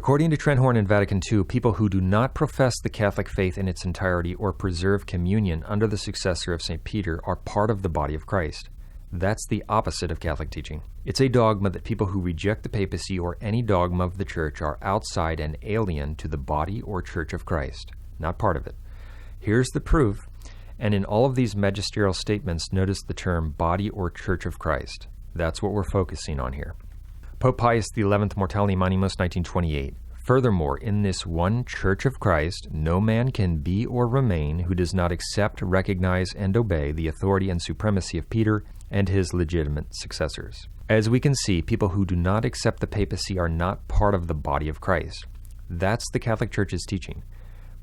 According to Trenthorn and Vatican II, people who do not profess the Catholic faith in its entirety or preserve communion under the successor of St. Peter are part of the body of Christ. That's the opposite of Catholic teaching. It's a dogma that people who reject the papacy or any dogma of the Church are outside and alien to the body or Church of Christ, not part of it. Here's the proof, and in all of these magisterial statements, notice the term body or Church of Christ. That's what we're focusing on here. Pope Pius XI, Mortale Manimus, 1928. Furthermore, in this one Church of Christ, no man can be or remain who does not accept, recognize, and obey the authority and supremacy of Peter and his legitimate successors. As we can see, people who do not accept the papacy are not part of the body of Christ. That's the Catholic Church's teaching.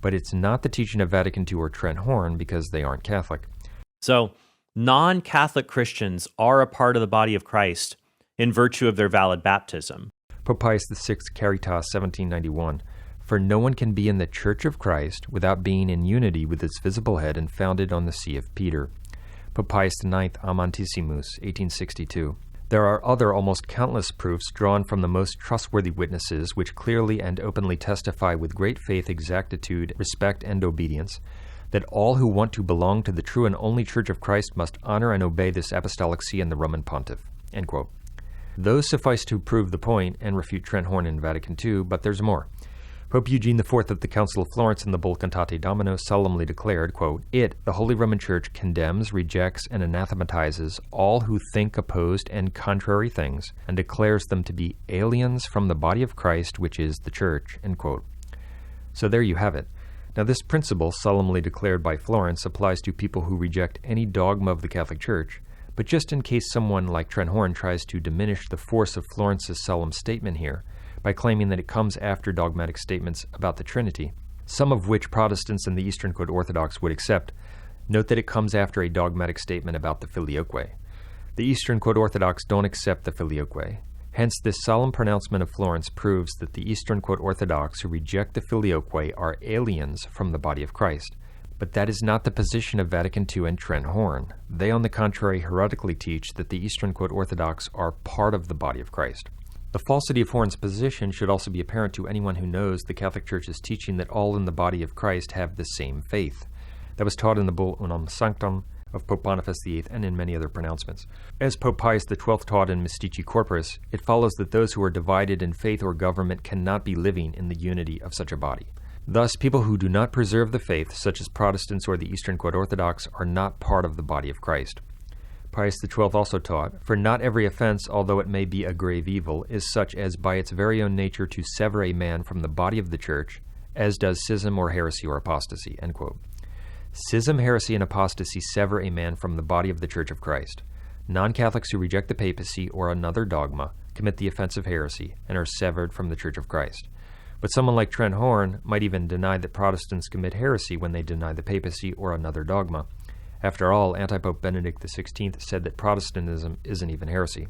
But it's not the teaching of Vatican II or Trenthorn because they aren't Catholic. So, non-Catholic Christians are a part of the body of Christ in virtue of their valid baptism. Pope Pius VI, Caritas, 1791. For no one can be in the Church of Christ without being in unity with its visible head and founded on the See of Peter. Pope Pius IX, Amantissimus, 1862. There are other almost countless proofs drawn from the most trustworthy witnesses which clearly and openly testify with great faith, exactitude, respect, and obedience that all who want to belong to the true and only Church of Christ must honor and obey this Apostolic See and the Roman Pontiff. End quote. Those suffice to prove the point and refute Trenthorn and Vatican II, but there's more. Pope Eugene IV of the Council of Florence in the Bull Cantate Domino solemnly declared, quote, "It, the Holy Roman Church, condemns, rejects, and anathematizes all who think opposed and contrary things, and declares them to be aliens from the body of Christ, which is the Church." End quote. So there you have it. Now this principle, solemnly declared by Florence, applies to people who reject any dogma of the Catholic Church, but just in case someone like Trenthorn tries to diminish the force of Florence's solemn statement here by claiming that it comes after dogmatic statements about the Trinity, some of which Protestants and the Eastern Court Orthodox would accept, note that it comes after a dogmatic statement about the Filioque. The Eastern Court Orthodox don't accept the Filioque. Hence, this solemn pronouncement of Florence proves that the Eastern Court Orthodox who reject the Filioque are aliens from the body of Christ. But that is not the position of Vatican II and Trenthorn. They, on the contrary, heretically teach that the Eastern Court Orthodox are part of the body of Christ. The falsity of Horn's position should also be apparent to anyone who knows the Catholic Church's teaching that all in the body of Christ have the same faith. That was taught in the Bull Unam Sanctam of Pope Boniface VIII and in many other pronouncements. As Pope Pius XII taught in Mystici Corporis, it follows that those who are divided in faith or government cannot be living in the unity of such a body. Thus, people who do not preserve the faith, such as Protestants or the Eastern Court Orthodox, are not part of the body of Christ. Pius XII also taught, "For not every offense, although it may be a grave evil, is such as by its very own nature to sever a man from the body of the Church, as does schism or heresy or apostasy." End quote. Schism, heresy, and apostasy sever a man from the body of the Church of Christ. Non-Catholics who reject the papacy or another dogma commit the offense of heresy and are severed from the Church of Christ. But someone like Trenthorn might even deny that Protestants commit heresy when they deny the papacy or another dogma. After all, Antipope Benedict XVI said that Protestantism isn't even heresy.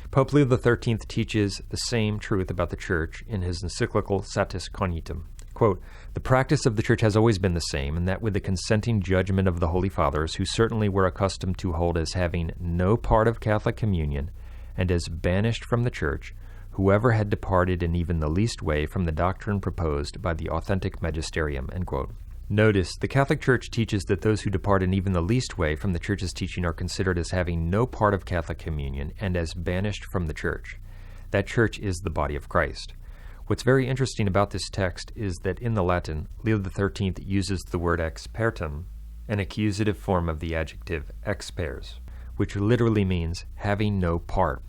Pope Leo XIII teaches the same truth about the Church in his encyclical Satis Cognitum. Quote, "The practice of the Church has always been the same, and that with the consenting judgment of the Holy Fathers, who certainly were accustomed to hold as having no part of Catholic communion, and as banished from the Church, whoever had departed in even the least way from the doctrine proposed by the authentic magisterium." End quote. Notice, the Catholic Church teaches that those who depart in even the least way from the Church's teaching are considered as having no part of Catholic communion and as banished from the Church. That Church is the body of Christ. What's very interesting about this text is that in the Latin, Leo XIII uses the word expertum, an accusative form of the adjective expers, which literally means having no part.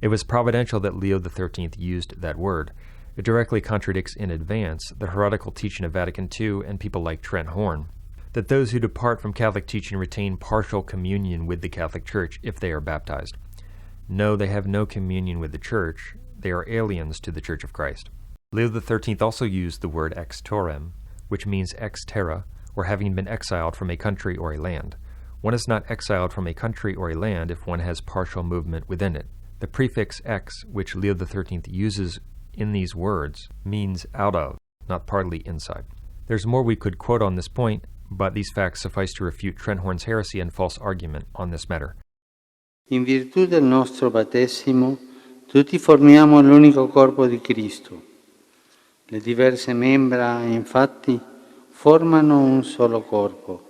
It was providential that Leo XIII used that word. It directly contradicts in advance the heretical teaching of Vatican II and people like Trenthorn, that those who depart from Catholic teaching retain partial communion with the Catholic Church if they are baptized. No, they have no communion with the Church. They are aliens to the Church of Christ. Leo XIII also used the word ex torrem, which means ex terra, or having been exiled from a country or a land. One is not exiled from a country or a land if one has partial movement within it. The prefix ex, which Leo XIII uses in these words, means out of, not partly inside. There's more we could quote on this point, but these facts suffice to refute Trenthorn's heresy and false argument on this matter. In virtù del nostro battesimo, tutti formiamo l'unico corpo di Cristo. Le diverse membra, infatti, formano un solo corpo,